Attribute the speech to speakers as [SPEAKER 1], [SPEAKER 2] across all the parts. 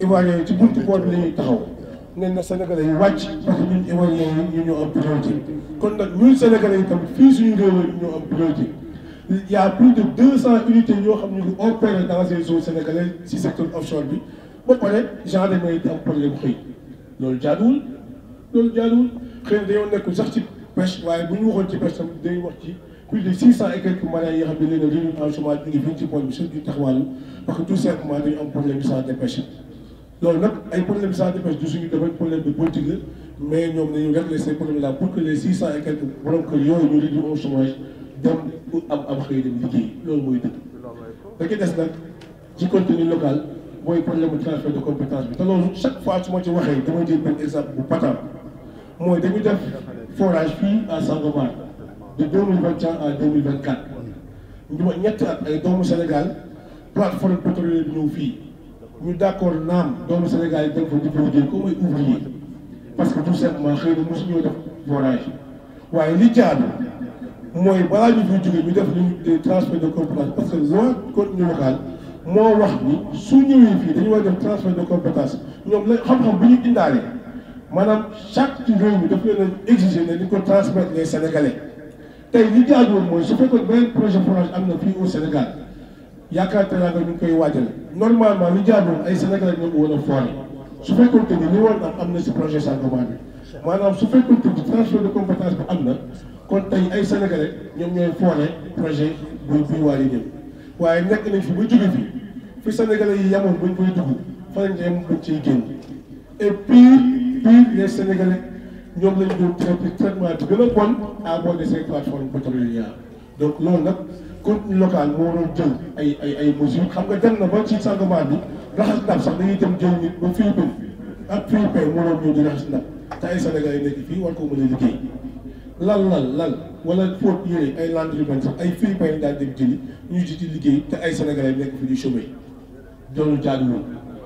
[SPEAKER 1] Ivoiriens yi ci buntu port bi la ñuy taxaw nee na Sénégalais yi wàcc parce que ñun Ivoiriens yi ñu ñoo am priorité kon nag ñun Sénégalais yi tamit fii suñu réew yi ñoo am priorité. Il y a plus de 200 unités yoo xam ne ñu opéré dans ces zones sénégalaises si secteur offshore bi ba pare gendarmerie di am problème xëy loolu jaaduwul xëy na dañoo nekkul sax ci pêche waaye bu ñu waxoon ci pêche tamit dañuy wax ci plus de 600 et quelques marins yoo xam ne léegi réunion en chômage ñu ngi fii ci port bi surtout taxawaalu parce que tout simplement dañu am problème de centre de pêche loolu nag ay problème de centre de pêche du suñu domaine problème de politique la mais ñoom nañu régler ces problèmes là pour que les 600 et quelques borom kër yooyu ñu réduire au chômage dem am xëy dem liggéey loolu mooy dëgg da ci des nag ci contenu local mooy problème de transfert de compétence bi te loolu chaque fois su ma ci waxee damay jël benn exemple bu patent mooy dañu def forage fii à Sangomar de 2021 à 2024 ñu ma ñetti at ay doomu Sénégal plateforme pétrolière bi ñëw fii ñu d'accord naam doomu Sénégal yi dem fa di fa liggéey ko mooy ouvrier parce que tout simplement xëy na mosu ñoo def forage waaye li jaadu mooy balaa ñu fiy jógee ñu def li ñu tuddee transfert de compétence parce que loi contenu local moo wax ni su ñëwee fii dañu war a def transfert de compétence ñoom la xam-xam bi ñu indaale maanaam chaque réew mi daf leen a exiger ne ni ko transmettre les Sénégalais tey li jaadu woon mooy su fekkoon beneen projet forage am na fii au Sénégal yaakaar te naa nga ñu ngi koy waajal normalement li jaadu woon ay Sénégalais ñoo ko war a foore su fekkoon te ni li war am na si projet Sangomar bi maanaam su fekkoon te ni transfert de compétence bi am na kon tey ay Sénégalais ñoom ñooy foore projet buy waar yi ñëw waaye nekk nañ fi ba jóge fi Sénégalais yi yamoon bañ koy dugg fa lañ koy yem bañ ciy génn et puis les Sénégalais ñoom lañ doon traité traitement bi gën a bon à bord de ces plateformes pétrolières donc loolu nag contenu local moo doon jël ay mesures xam nga dem na ba ci Sangomar bi raxas ndab sax dañuy dem jël nit ba Philippines ak Philippines moo doon ñëw di raxas ndab te ay Sénégalais yi nekk fii war ko mën a liggéey lal wala fóot yére ay landrymen sax ay Philippines daal dem jëli ñu ci liggéey te ay Sénégalais nekk fi di chômer loolu jaaduwul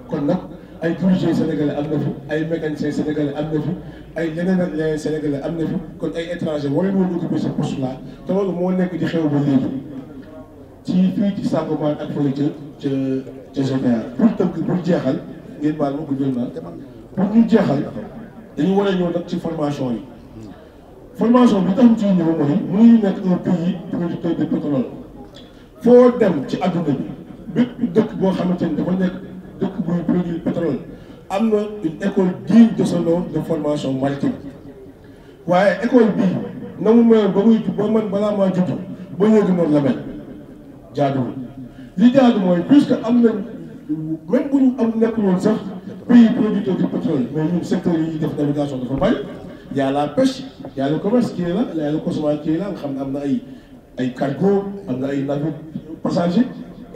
[SPEAKER 1] kon nag ay policiers sénégalais am na fi ay mécaniciens sénégalais am na fi ay leneen ak leneen sénégalais am na fi kon ay étrangers war nañu woon occuper ce poste là te loolu moo nekk di xew ba léegi ci fii ci Sangomar ak fële ca GTA pour tënk pour jeexal ngeen baal ma guddal naa pour ñu jeexal dañu war a ñëw nag ci formation yi formation bi tax ci ñëw mooy mënuñu nekk un pays producteur de pétrole foo dem ci adduna bi bépp dëkk boo xamante ni dafa nekk dëkk buy produire pétrole am na une école digne de ce nom de formation maritime waaye école bii na mu mel ba muy ba man balaa maa judd ba léegi noonu la mel jaaduwul li jaadu mooy puisque am na même bu ñu am nekk woon sax pays producteur du pétrole mais ñun secteur yi def navigation dafa bari y a la pêche y a le commerce qui est là y a le consommation qui est là nga xam ne am na ay cargo am na ay navires passagers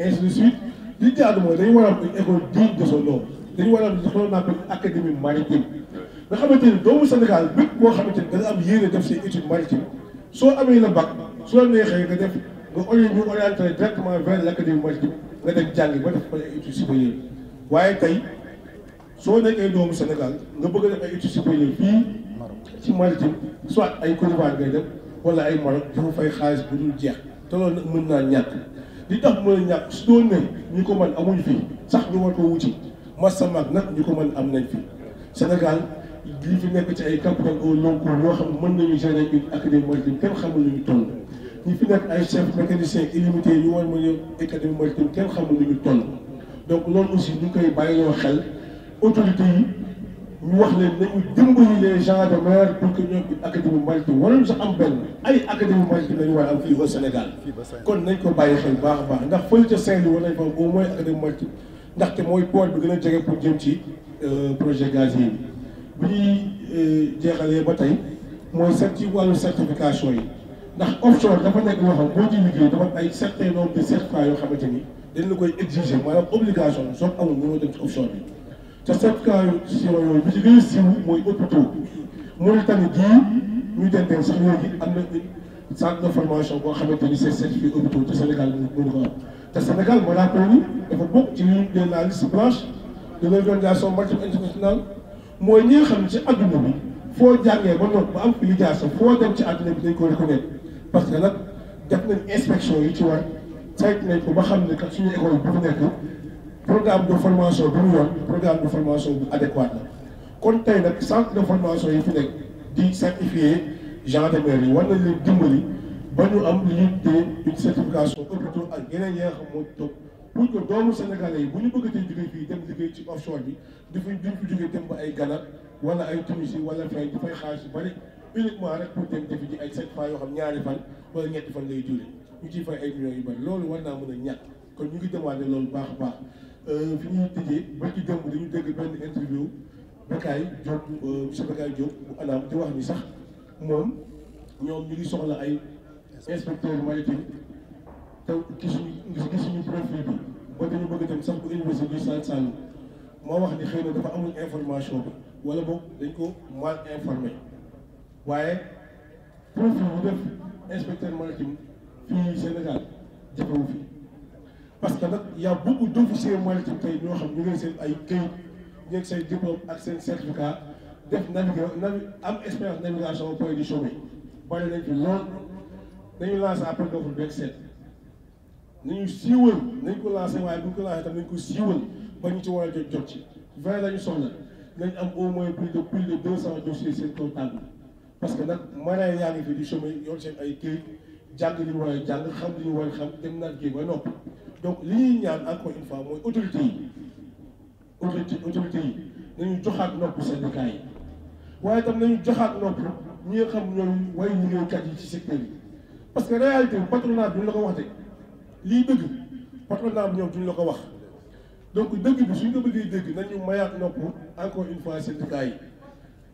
[SPEAKER 1] ainsi de suite li jaadu mooy dañu war a am une école digne de son nom dañu war a am li ñu naan académie maritime nga xamante ni doomu Sénégal bépp boo xamante ni da nga am yéene def say études maritimes soo amee la bac su la neexee nga def nga orienté directement vers l' académie maritime nga dem jàngi ba def ay études supérieures waaye tey soo nekkee doomu Sénégal nga bëgg a def ay études supérieures fii ci maritime soit ay Côte d'Ivoire ngay def wala ay Maroc dafa fay xaalis bu dul jeex te loolu nag mën naa ñàkk li tax mën a ñàkk su doon ne ñu ko mën amuñ fii sax ñu war ko wuti masamag nag ñu ko mën am nañ fi Sénégal li fi nekk ci ay capitaine au long cours yoo xam ne mën nañu gérer une académie maritime kenn xamul lu ñu toll ñi fi nekk ay chef mécanicien illimité yu war mën a académie maritime kenn xamul lu ñu toll donc loolu aussi ñu koy bàyyiloo xel autorités yi ñu wax leen nañu dimbali les gens de mer pour que ñoom académie maritime waroon sax am benn ay académie maritime lañu war a am fii au Sénégal kon nañ ko bàyyi xel baax a baax ndax fële ca Saint-Louis war nañ fa au moins académie maritime ndaxte mooy port bi gën a jege pour jëm ci projet gazier bi ñuy jeexalee ba tey mooy seet ci wàllu certification yi ndax offshore dafa nekk loo xam boo ci liggéey dafa ay certain nombre de certificats yoo xamante ni dañ la koy exiger maanaam obligation la soo amul mënoo dem ci offshore bi te certification yooyu bi ci gën a siiw mooy hôpitaux Mauritanie gii ñu dendee sax léegi am na une centre de formation boo xamante ni c'est certifié hôpitaux te Sénégal mënu ko am te Sénégal moo rappelé ni dafa bokk ci ligne de la liste blanche de l'organisation maritime internationale mooy ñi nga xam ne ci adduna bi foo jàngee ba noonu ba am fi lijaasa foo dem ci adduna bi dañ ko reconnaître parce que nag def nañ inspection yi ci war saytu nañ ko ba xam ne kat suñu école bu fi nekk programme de formation bu mu yoon programme de formation bu adéquat la kon tey nag centre de formation yi fi nekk di certifié gendarmerie yi war nañ leen dimbali ba ñu am li ñuy téye une certification hôpitaux ak yeneen yi nga xam moo toog pour que doomu sénégalais yi bu ñu bëggatee jógee fii dem liggéey ci offshore bi duñ fi jógee dem ba ay Ghana wala ay Tunisie wala fay di fay xaalis yu bari uniquement rek pour dem defi ji ay 7 fois yoo xam ñaari fan wala ñetti fan lay duré ñu ciy fay ay millions yu bari loolu war naa mën a ñàkk kon ñu ngi demandé loolu baax a baax fi ñuy tëjee ba ci démb dañu dégg benn interview Bekaay Diop monsieur Bekaay Diop bu ANAM di wax ni sax moom ñoom ñu ngi soxla ay inspecteur maritime te gisuñu profil bi ba dañu bëgg dem sax bu université du Saloum moo wax ni xëy na dafa amul information bi wala boog dañ ko mal informé waaye profil bu def inspecteur maritime fii Sénégal jafewu fi parce que nag y a beaucoup d'officiers maritimes tey ñoo xam ñu ngi seen ay këyit ñu ngi seen diplôme ak seen certificat def am expérience navigation au point du sommet bari nañ fi lool dañu lancé appel d'offre beeg seet nañu siiwal nañ ko lancé waaye bu ñu ko lancé tam nañ ko siiwal ba ñu ci war a jot ci 20 la ñu soxla nañ am au moins plus de 200 dossiers seen kaw table parce que nag marin yaa ngi fi di sommet yor seen ay këyit jàng li ñu war a jàng xam li ñu war a xam dem naviguer ba noppi donc li ñuy ñaan encore une fois mooy autorité yi nañu joxaat nopp syndicat yi waaye tam nañu joxaat nopp ñi nga xam ñoom way liggéeykat yi ci secteur yi parce que réalité bi patronat bi duñ la ko wax de lii dëgg patronat bi ñoom duñ la ko wax donc dëgg bi suñ ko bëggee dëgg nañu mayaat nopp encore une fois syndicat yi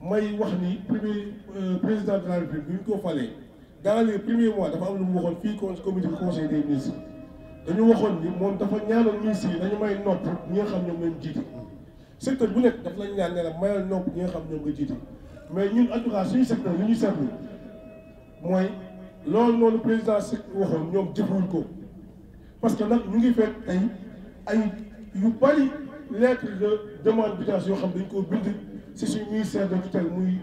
[SPEAKER 1] may wax ni président de la République bi ñu ko falee dans les premiers mois dafa am lu mu waxoon fii comité conseil des ministres dañu waxoon ni moom dafa ñaanal ministres yi dañu may nopp ñi nga xam ñoom leen jiite secteur bu nekk daf lañ ñaan ne la mayal nopp ñi nga xam ñoom nga jiite mais ñun en tout cas suñu secteur li ñu seetlu mooy loolu noonu président waxoon ñoom jëfewuñ ko parce que nag ñu ngi fekk tey ay yu bari lettre de demande d'audience yoo xam dañ koo bind si suñu ministère de tutelle muy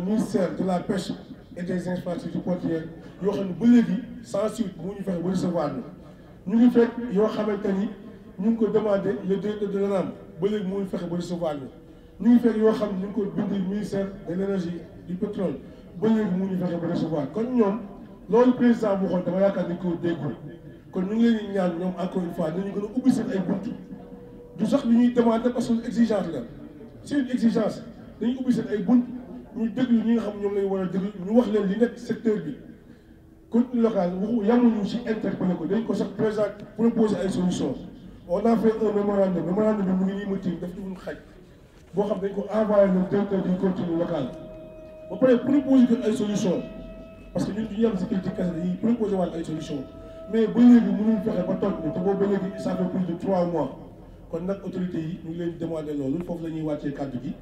[SPEAKER 1] ministère de la pêche et des infrastructures portuaires yoo xam ne ba léegi sans suite mu ñu fexe ba recevoir ñu ngi fekk yoo xamante ni ñu ngi ko demandé le directeur de l'ANAM ba léegi mu ngi fexe ba recevoir ñu ngi fekk yoo xam ne ñu ngi ko bind ministère de l'énergie du pétrole ba léegi mu ngi fexe ba recevoir kon ñoom loolu président bu xool dama yaakaar ni ko déggul kon ñu ngi leen di ñaan ñoom encore une fois nañu gën a ubbi seen ay buntu du sax li ñuy demandé parce que exigence la c'est une exigence dañuy ubbi seen ay bunt ñu déglu ñi nga xam ñoom lañu war a déglu ñu wax leen li nekk secteur bi contenu local waxu yamuñu ci interpellé ko dañ ko sax présent proposer ay solutions on a fait un mémorandum bi mu ngi nii ma tiim daf ci mun xaj boo xam dañ ko envoyé le directeur du contenu local ba pare proposer ko ay solutions parce que ñun du ñu yem si critique kese dañuy proposer waat ay solutions mais ba léegi mënuñ fexe ba toog ni te boobu ba léegi ça fait plus de 3 mois kon nag autorités yi ñu ngi leen demandé loolu foofu la ñuy wàccee kàddu gi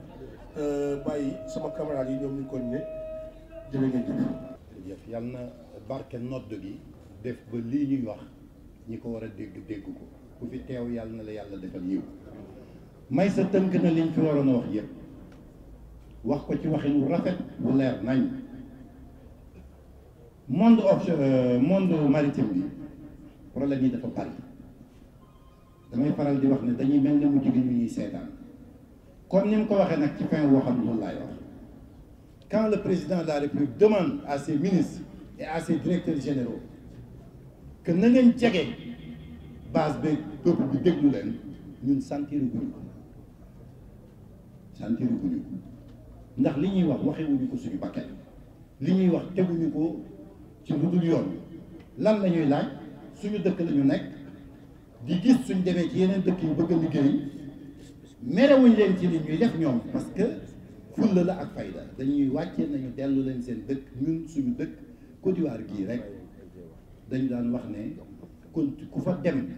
[SPEAKER 1] bàyyi sama camarades yi ñoom ñu kon ne jërë ngeen
[SPEAKER 2] jëf yal na barke nodd gi def ba lii ñuy wax ñi ko war a dégg ko ku fi teew yàlla na la yàlla defal yiw may sa tënk na liñ fi waroon a wax yëpp wax ko ci waxin wu rafet bu leer nañ monde maritime bi problème yi dafa bari damay faral di wax ne dañuy mel ne mu jigéen ñu ñuy seetaan comme ni mu ko waxee nag ci fin woo xam ne loolu laay wax quand le président de la République demande à ses ministres et à ses directeurs généraux que na ngeen jege base ba peuple bi déglu leen ñun sentiru guñu ko ndax li ñuy wax waxewuñu ko suñu bakkan li ñuy wax teguñu ko ci lu dul yoon lan la ñuy laaj suñu dëkk la ñu nekk di gis suñ demee ci yeneen dëkk yu bëgg a liggéey merewuñ leen ci li ñuy def ñoom parce que fulla la ak fayda dañuy wàccee nañu dellu leen seen dëkk ñun suñu dëkk Côte d'Ivoire gii rek dañu daan wax ne kon ku fa dem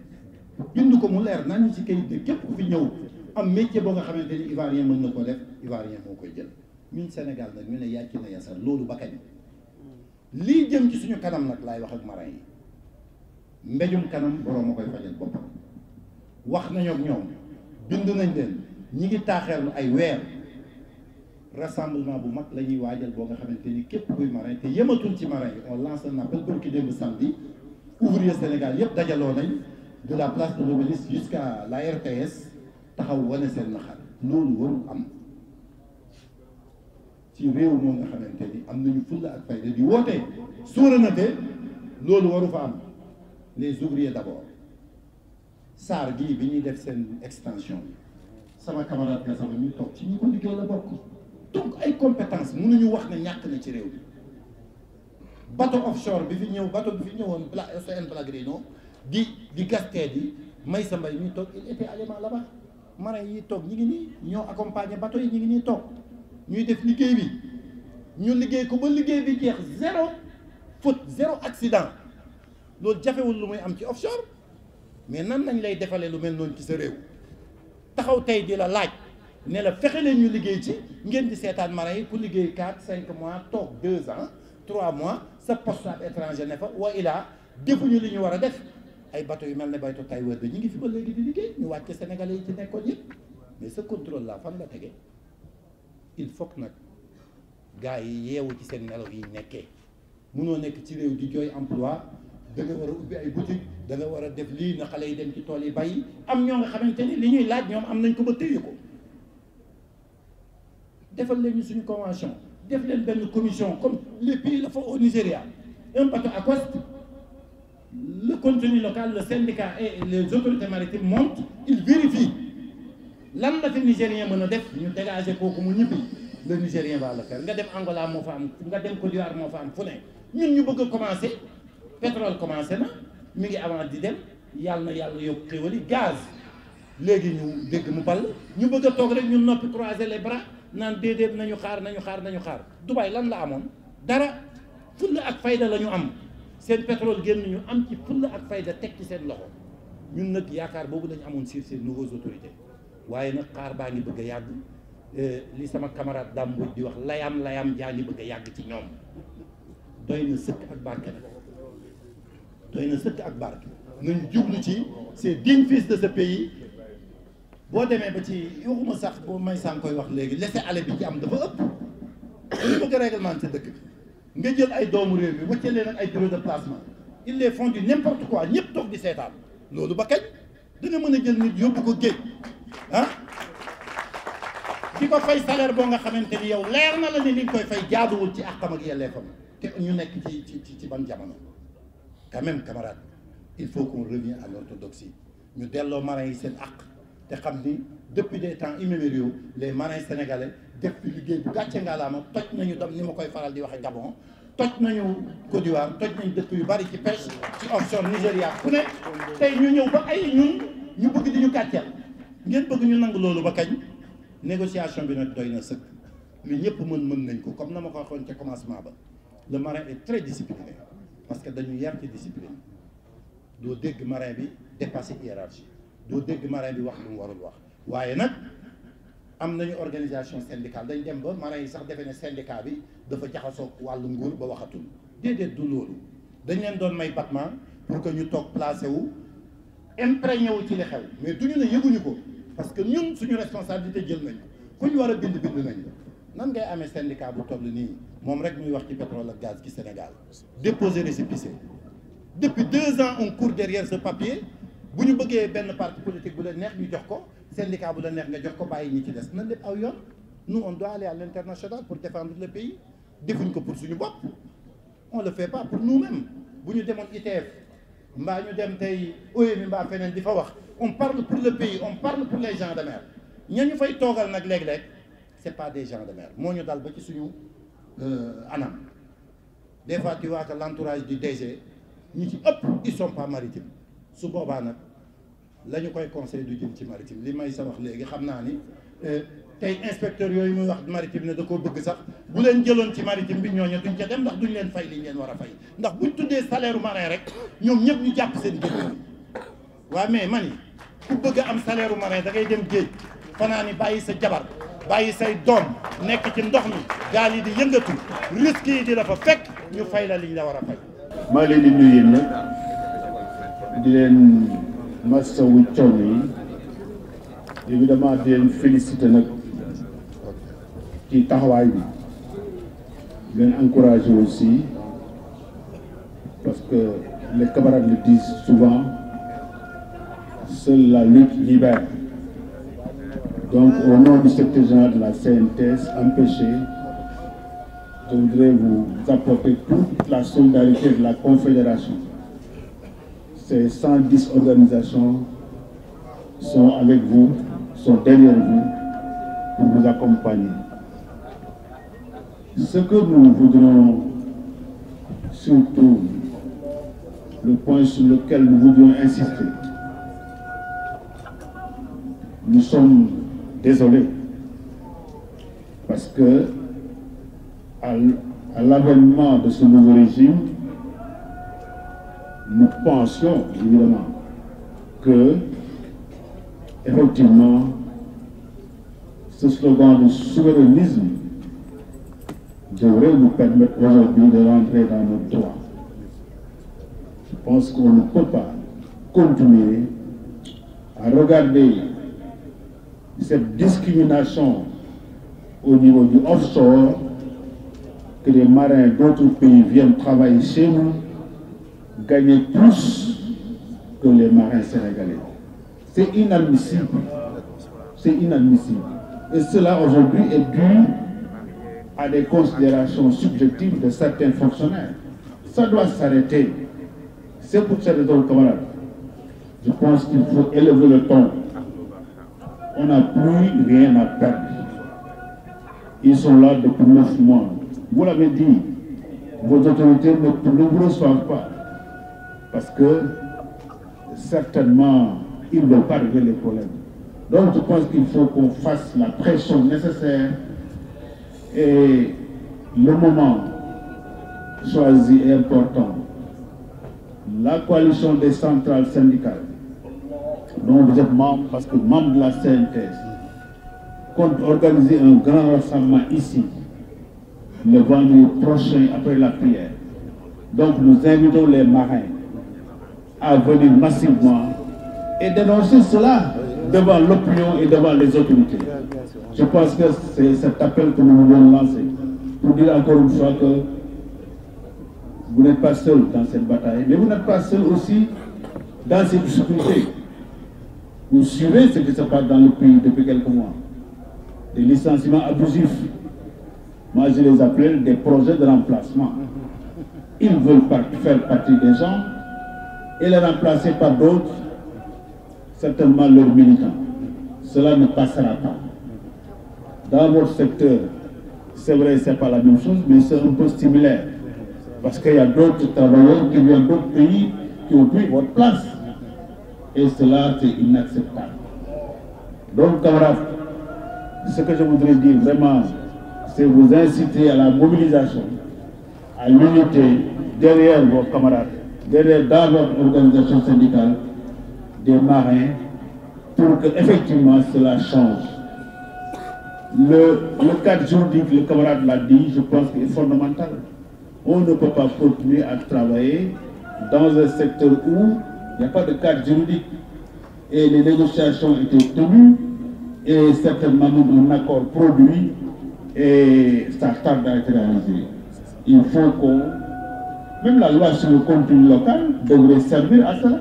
[SPEAKER 2] bind ko mu leer nañu ci kayit ne képp ku fi ñëw am métier boo nga xamante ni ivoirien mën na ko def ivoirien moo koy jël ñun Sénégal nag ñu ne yàcc na yasar loolu ba kañ lii jëm ci suñu kanam nag laay wax ak marin yi mbéjum kanam boroom a koy fajal boppam wax nañu ak ñoom bind nañ leen ñi ngi taaxeerlu ay weer rassemblement bu mag la ñuy waajal boo nga xamante ni képp kuy marin te yematul ci marin yi on lance un appel pour ki démb samedi ouvrier Sénégal yëpp dajaloo nañ de la place de l'Obélisque jusqu'à la RTS taxaw wane seen naxar loolu warul am ci réew moo nga xamante ni am nañu fulla ak fayda di woote souveraineté loolu waru fa am. Les ouvriers d'abord SAR gii bi ñuy def seen extension bi sama camarade Gassama ñu toog ci ñi ko liggéey la bokk donc ay compétence mënuñu wax ne ñàkk na ci réew bi bateau offshore bi fi ñëw bateau bi fi ñëwoon Océan Pellegrino di gasteed yi Maysa Mbaye ñu toog il était allemand là-bas marin yi toog ñi ngi nii ñoo accompagné bateau yi ñi ngi nii toog ñuy def liggéey bi ñu liggéey ko ba liggéey bi jeex zéro faute zéro accident loolu jafewul lu muy am ci offshore mais nan nañ lay defalee lu mel noonu ci sa réew taxaw tey di la laaj ne la fexe leen ñu liggéey ci ngeen di seetaan marin yi ku liggéey 4-5 mois toog 2 ans 3 mois sa poste ab étranger ne fa wa ilaa defuñu li ñu war a def ay bateau yu mel ne bateau Taïwan bi ñu ngi fi ba léegi di liggéey ñu wàcce sénégalais yi ci nekkoon yëpp mais ce contrôle là fan la tege il faut que nag gars yi yeewu ci seen nelaw yi nekkee munoo nekk ci réew di jooy emploi da nga war a ubbi ay boutique da nga war a def lii na xale yi dem ci tool yi bàyyi am ñoo nga xamante ni li ñuy laaj ñoom am nañ ko ba téye ko defal leen ñu suñu convention def leen benn commission comme les pays la fa au Nigeria un bateau accoste le contenu local le syndicat et les autorités maritimes montent ils vérifient lan la fi Nigérien mën a def ñu dégager kooku mu ñibbi le Nigérien va le faire nga dem Angola moo fa am nga dem Côte d'Ivoire moo fa am fu ne ñun ñu bëgg a commencer pétrole commencé na mi ngi avant di dem yàlla na yàlla yokk xéwali gaz léegi ñu dégg mu ball ñu bëgg a toog rek ñun noppi croiser les bras naan déedéet nañu xaar Dubaï lan la amoon dara fulla ak fayda la ñu am seen pétrole génn ñu am ci fulla ak fayda teg ci seen loxo ñun nag yaakaar boobu lañu amoon sur ces nouvelles autorités waaye nag xaar baa ngi bëgg a yàgg li sama camarade Dame Mbodj di wax layam jaa ngi bëgg a yàgg ci ñoom doy na sëkk ak barke nag doy na sëkk ak barke nañ jublu ci ces dignes fils de ce pays boo demee ba ci waxuma sax boo may sànq koy wax léegi laisser-aller bi ci am dafa ëpp dañu bëgg a réglementer dëkk bi nga jël ay doomu réew mi wacce leen ak ay bureau de placement ils les font du n'importe quoi ñëpp toog di seetaan loolu ba kañ da nga mën a jël nit yóbbu ko géej ah di ko fay salaire boo nga xamante ni yow leer na la ni li nga koy fay jaaduwul ci àqam ak yelleefam te ñu nekk ci ban jamono quand même camarade il faut qu'on revienne à l'orthodoxie ñu delloo marins yi seen àq te xam ni depuis des temps immémoriaux les marins sénégalais def fi liggéey bu gàcce ngaalaama toj nañu dem ni ma koy faral di waxe Gabon toj nañu Côte d'Ivoire toj nañu dëkk yu bari ci pêche ci offshore Nigéria fu ne tey ñu ñëw ba ay ñun ñu bëgg di ñu gàcceel ngeen bëgg ñu nangu loolu ba kañ négociation bi nag doy na sëkk li ñëpp mën nañ ko comme na ma ko waxoon ca commencement ba le marin est très discipliné parce que dañu yar ci discipline doo dégg marin bi dépasser hiérarchie doo dégg marin bi wax lu mu warul wax waaye nag am nañu organisation syndicale dañ dem ba marin yi sax defe ne syndicat bi dafa jaxasoo wàllu nguur ba waxatul déedéet du loolu dañ leen doon may battement pour que ñu toog placé wu imprégné wu ci li xew mais du ñu ne yëguñu ko parce que ñun suñu responsabilité jël nañ ko ku ñu war a bind nañ la nan ngay amee syndicat bu toll nii moom rek muy wax ci pétrole ak gaz ci Sénégal déposer récépissé depuis 2 ans on court derrière ce papier bu ñu bëggee benn parti politique bu la neex ñu jox ko syndicat bu la neex nga jox ko bàyyi ñi ci des na lépp aw yoon nous on doit aller à l'international pour défendre le pays defuñ ko pour suñu bopp on le fait pas pour nous-mêmes bu ñu demoon ITF mbaa ñu dem tey OMI mbaa feneen di fa wax on parle pour le pays on parle pour les gens de mer ña ñu fay toogal nag léeg-léeg c'est pas des gens de mer moo ñu dal ba ci suñu anam des fois tu vois que l'entourage du DG ñi ci ëpp ils sont pas maritimes su boobaa nag la ñu koy conseil du jëm ci maritime li may sa wax léegi xam naa ni tey inspecteur yooyu muy wax maritime ne da koo bëgg sax bu leen jëloon ci maritime bi ñooñu duñ ca dem ndax duñ leen fay li ñu leen war a fay ndax buñ tuddee salaire marin rek ñoom ñëpp ñu jàpp seen géej waaw mais man ku bëgg a am salaire marin da ngay dem géej fanaa ni bàyyi sa jabar bàyyi say doom nekk ci ndox mi gaal yi di yëngatu risques yi di la fa fekk ñu fay la liñ la war a fay.
[SPEAKER 3] maa leen di nuyu yéen nag di leen masawu coono yi évidemment di leen féliciter nag ci taxawaay bi leen encourager aussi parce que les camarades le disent souvent seule la lutte libère. Donc, au nom du secrétaire général de la CNTS, empêché, je voudrais vous apporter toute la solidarité de la Confédération. Ces 110 organisations sont avec vous, sont derrière vous pour vous accompagner. Ce que nous voudrions surtout, le point sur lequel nous voudrions insister, nous sommes désolés parce que à l'avènement de ce nouveau régime, nous pensions évidemment que effectivement ce slogan de souverainisme devrait nous permettre aujourd'hui de rentrer dans notre droit. Je pense qu'on ne peut pas continuer à regarder cette discrimination au niveau du offshore, que les marins d'autres pays viennent travailler chez nous, gagner plus que les marins sénégalais. C'est inadmissible. C'est inadmissible. Et cela aujourd'hui est dû à des considérations subjectives de certains fonctionnaires. Ça doit s'arrêter. C'est pour cette raison, camarades. Je pense qu'il faut élever le ton. On n'a plus rien à perdre. Ils sont là depuis 9 mois. Vous l'avez dit, vos autorités ne vous reçoivent pas. Parce que certainement, ils ne veulent pas régler les problèmes. Donc je pense qu'il faut qu'on fasse la pression nécessaire. Et le moment choisi est important. La coalition des centrales syndicales, dont vous êtes membre, parce que membre de la CNTS, compte organiser un grand rassemblement ici, le vendredi prochain après la prière. Donc nous invitons les marins à venir massivement et dénoncer cela devant l'opinion et devant les autorités. Je pense que c'est cet appel que nous voulons lancer pour dire encore une fois que vous n'êtes pas seul dans cette bataille, mais vous n'êtes pas seul aussi dans ces difficultés. Vous suivez ce qui se passe dans le pays depuis quelques mois. Des licenciements abusifs. Moi, je les appelle des projets de remplacement. Ils veulent faire partie des gens et les remplacer par d'autres, certainement leurs militants. Cela ne passera pas. Dans votre secteur, c'est vrai, ce n'est pas la même chose, mais c'est un peu similaire. Parce qu'il y a d'autres travailleurs qui viennent d'autres pays qui ont pris votre place. Et cela, c'est inacceptable. Donc, camarades, ce que je voudrais dire vraiment, c'est vous inciter à la mobilisation, à l'unité derrière vos camarades, derrière dans votre organisation syndicale des marins, pour que effectivement cela change. Le cadre juridique, le camarade l'a dit, je pense qu'il est fondamental. On ne peut pas continuer à travailler dans un secteur où il n'y a pas de cadre juridique. Et les négociations étaient tenues et certainement un accord produit et ça tarde à être réalisé. Il faut qu'on... Même la loi sur le contenu local devrait servir à cela.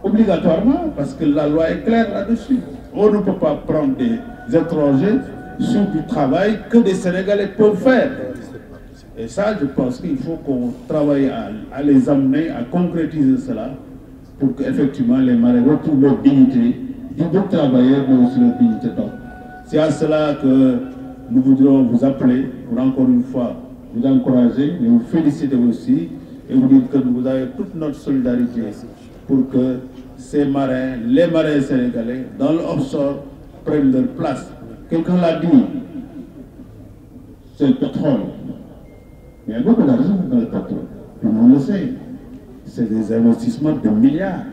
[SPEAKER 3] Obligatoirement, parce que la loi est claire là-dessus. On ne peut pas prendre des étrangers sur du travail que des Sénégalais peuvent faire. Et ça, je pense qu'il faut qu'on travaille à les amener, à concrétiser cela, pour qu'effectivement les marins retrouvent leur dignité, de travailleurs, mais aussi leur dignité d'homme. C'est à cela que nous voudrions vous appeler, pour encore une fois vous encourager, et vous féliciter aussi, et vous dire que vous avez toute notre solidarité pour que ces marins, les marins sénégalais, dans le offshore, prennent leur place. Quelqu'un l'a dit, c'est le pétrole. Il y a beaucoup d'argent dans le pétrole, tout le monde le sait. C'est des investissements de milliards.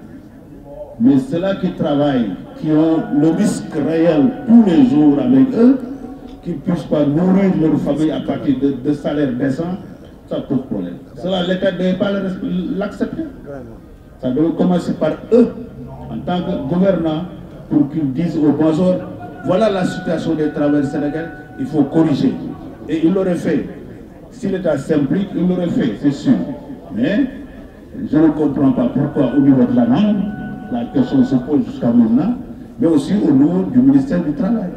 [SPEAKER 3] Mais ceux-là qui travaillent, qui ont le risque réel tous les jours avec eux, qui ne puissent pas nourrir leur famille à partir de salaires décents, ça pose problème. Cela, l'État ne devait pas l'accepter. Ça doit commencer par eux, en tant que gouvernants, pour qu'ils disent aux bonjours, voilà la situation des travailleurs sénégalais, il faut corriger. Et il l'aurait fait. Si l'État s'implique, il l'aurait fait, c'est sûr. Mais je ne comprends pas pourquoi au niveau de la langue, la question se pose jusqu'à maintenant, mais aussi au niveau du ministère du Travail.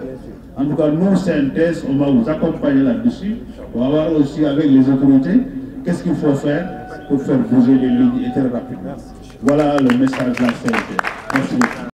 [SPEAKER 3] En tout cas, nous, CNTS, on va vous accompagner là-dessus. On va voir aussi avec les autorités qu'est-ce qu'il faut faire pour faire bouger les lignes et très rapidement. Voilà le message de la CNTS. Merci beaucoup.